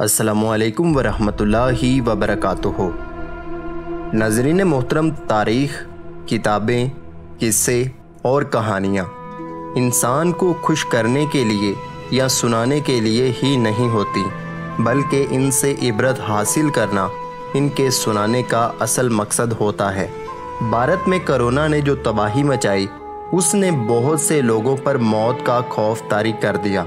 अस्सलामुअलैकुम वरहमतुल्लाहि वबरकातुहू। नाज़रीन मोहतरम, तारीख़, किताबें, किस्से और कहानियाँ इंसान को खुश करने के लिए या सुनाने के लिए ही नहीं होती, बल्कि इनसे इबरत हासिल करना इनके सुनाने का असल मकसद होता है। भारत में कोरोना ने जो तबाही मचाई, उसने बहुत से लोगों पर मौत का खौफ तारी कर दिया।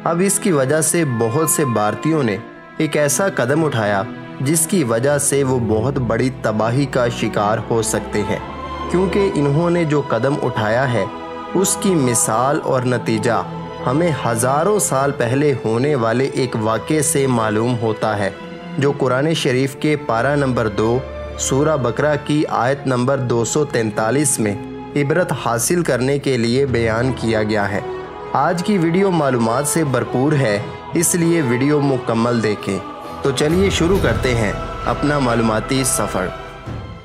अब इसकी वजह से बहुत से भारतीयों ने एक ऐसा कदम उठाया जिसकी वजह से वो बहुत बड़ी तबाही का शिकार हो सकते हैं, क्योंकि इन्होंने जो कदम उठाया है उसकी मिसाल और नतीजा हमें हज़ारों साल पहले होने वाले एक वाक़े से मालूम होता है, जो कुरान शरीफ के पारा नंबर 2 सूरा बकरा की आयत नंबर 243 में इबरत हासिल करने के लिए बयान किया गया है। आज की वीडियो मालूमात से भरपूर है, इसलिए वीडियो मुकम्मल देखें। तो चलिए शुरू करते हैं अपना मालूमाती सफ़र।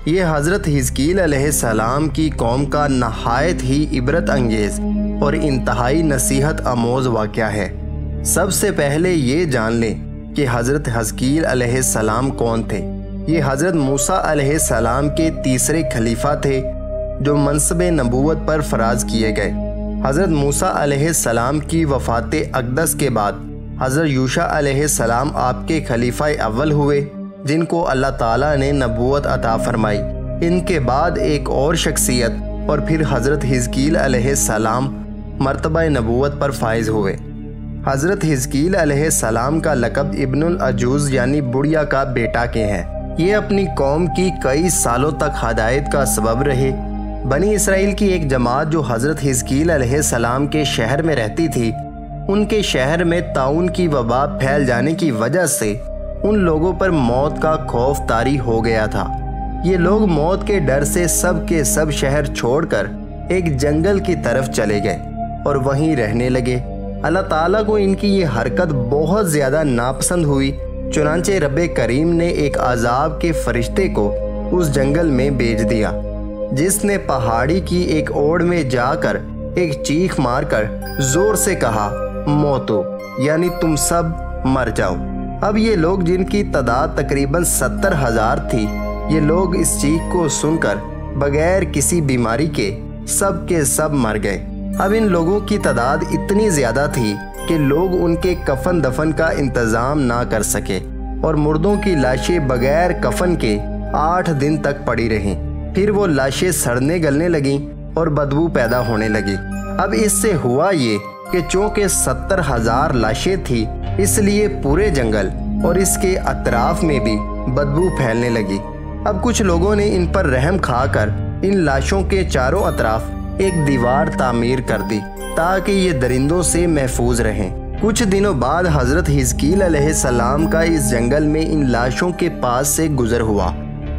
ये हज़रत हिज़कील अलैहिस्सलाम की कौम का नहायत ही इबरत अंगेज़ और इंतहाई नसीहत आमोज़ वाक़या है। सबसे पहले ये जान लें कि हज़रत हिज़कील अलैहिस्सलाम कौन थे। ये हज़रत मूसा अलैहिस्सलाम के तीसरे खलीफा थे जो मनसब नबूवत पर फराज किए गए। हज़रत मूसा अलैहिस्सलाम की वफ़ात अक़दस के बाद हज़रत यूशा अलैहिस्सलाम आपके खलीफा अव्वल हुए, जिनको अल्लाह ताला ने नबूवत अता फरमाई। इनके बाद एक और शख्सियत और फिर हज़रत हिज़कील अलैहिस्सलाम मर्तबा नबूवत पर फाइज हुए। हज़रत हिज़कील अलैहिस्सलाम का लक़ब इब्नुल अजूज़ यानी बुढ़िया का बेटा के हैं। ये अपनी कौम की कई सालों तक हदायत का सबब रहे। बनी इसराइल की एक जमात जो हज़रत हिज़कील अलैहिस्सलाम के शहर में रहती थी, उनके शहर में ताउन की वबा फैल जाने की वजह से उन लोगों पर मौत का खौफ तारी हो गया था। ये लोग मौत के डर से सब के सब शहर छोड़कर एक जंगल की तरफ चले गए और वहीं रहने लगे। अल्लाह ताला को इनकी ये हरकत बहुत ज़्यादा नापसंद हुई, चुनांचे रब्बे करीम ने एक अजाब के फरिश्ते को उस जंगल में भेज दिया, जिसने पहाड़ी की एक ओर में जाकर एक चीख मारकर जोर से कहा, मौतो, यानी तुम सब मर जाओ। अब ये लोग, जिनकी तादाद तकरीबन 70,000 थी, ये लोग इस चीख को सुनकर बगैर किसी बीमारी के सब मर गए। अब इन लोगों की तादाद इतनी ज़्यादा थी कि लोग उनके कफन दफन का इंतज़ाम ना कर सके और मुर्दों की लाशें बगैर कफन के 8 दिन तक पड़ी रहीं। फिर वो लाशें सड़ने गलने लगीं और बदबू पैदा होने लगी। अब इससे हुआ ये कि चूँकि 70,000 लाशें थी, इसलिए पूरे जंगल और इसके अतराफ में भी बदबू फैलने लगी। अब कुछ लोगों ने इन पर रहम खाकर इन लाशों के चारों अतराफ एक दीवार तामीर कर दी ताकि ये दरिंदों से महफूज रहें। कुछ दिनों बाद हज़रत हिज़कील अलैहिस्सलाम का इस जंगल में इन लाशों के पास से गुजर हुआ।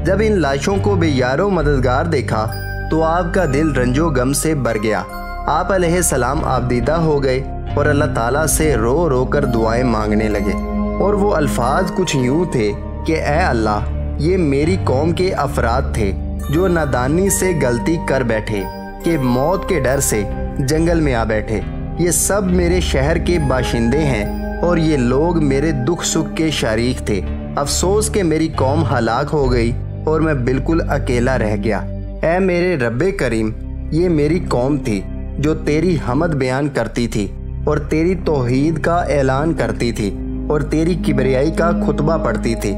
जब इन लाशों को बेयारो मददगार देखा तो आपका दिल रंजो गम से भर गया। आप अलैहिस्सलाम आबदीदा हो गए और अल्लाह ताला से रो रो कर दुआएं मांगने लगे, और वो अल्फाज कुछ यूँ थे कि ए अल्लाह, ये मेरी कौम के अफराद थे जो नादानी से गलती कर बैठे कि मौत के डर से जंगल में आ बैठे। ये सब मेरे शहर के बाशिंदे हैं और ये लोग मेरे दुख सुख के शरीक थे। अफसोस कि मेरी कौम हलाक हो गई और मैं बिल्कुल अकेला रह गया। ऐ मेरे रब्बे करीम, ये मेरी कौम थी जो तेरी हमद बयान करती थी और तेरी तौहीद का ऐलान करती थी और तेरी किबरियाई का खुतबा पढ़ती थी।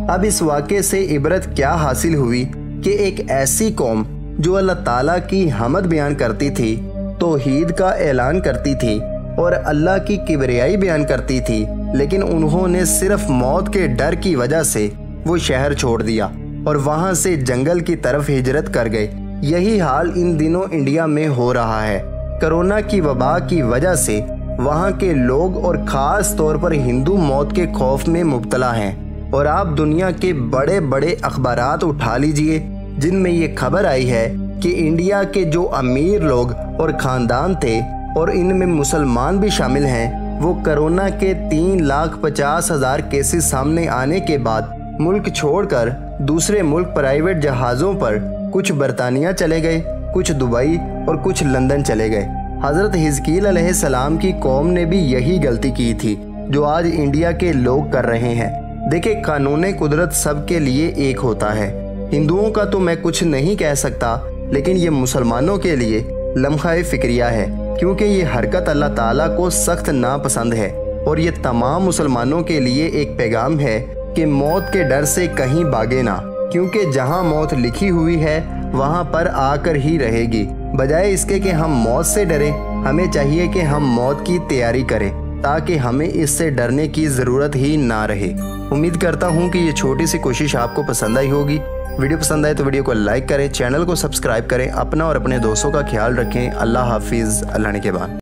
अब इस वाक़े से इबरत क्या हासिल हुई कि एक ऐसी कौम जो अल्लाह ताला की हमद बयान करती थी, तौहीद का ऐलान करती थी और अल्लाह की किबरियाई बयान करती थी, लेकिन उन्होंने सिर्फ मौत के डर की वजह से वो शहर छोड़ दिया और वहाँ से जंगल की तरफ हिजरत कर गए। यही हाल इन दिनों इंडिया में हो रहा है। कोरोना की वबा की वजह से वहाँ के लोग और ख़ास तौर पर हिंदू मौत के खौफ में मुब्तला हैं, और आप दुनिया के बड़े बड़े अखबारात उठा लीजिए जिनमें ये खबर आई है कि इंडिया के जो अमीर लोग और ख़ानदान थे, और इनमें मुसलमान भी शामिल हैं, वो कोरोना के 3,50,000 केसेस सामने आने के बाद मुल्क छोड़कर दूसरे मुल्क प्राइवेट जहाज़ों पर कुछ बरतानिया चले गए, कुछ दुबई और कुछ लंदन चले गए। हज़रत हिज़कील अलैहिस्सलाम की कौम ने भी यही गलती की थी। जो आज इंडिया के लोग कर रहे हैं। देखिए, कानून कुदरत सबके लिए एक होता है। हिंदुओं का तो मैं कुछ नहीं कह सकता, लेकिन ये मुसलमानों के लिए लम्हा फिक्रिया है, क्योंकि ये हरकत अल्लाह ताला को सख्त नापसंद है। और ये तमाम मुसलमानों के लिए एक पैगाम है कि मौत के डर से कहीं भागे ना, क्योंकि जहां मौत लिखी हुई है वहां पर आकर ही रहेगी। बजाय इसके कि हम मौत से डरें, हमें चाहिए कि हम मौत की तैयारी करें, ताकि हमें इससे डरने की ज़रूरत ही ना रहे। उम्मीद करता हूं कि ये छोटी सी कोशिश आपको पसंद आई होगी। वीडियो पसंद आए तो वीडियो को लाइक करें, चैनल को सब्सक्राइब करें, अपना और अपने दोस्तों का ख्याल रखें। अल्लाह हाफिज़। अल्लाह ने के बाद।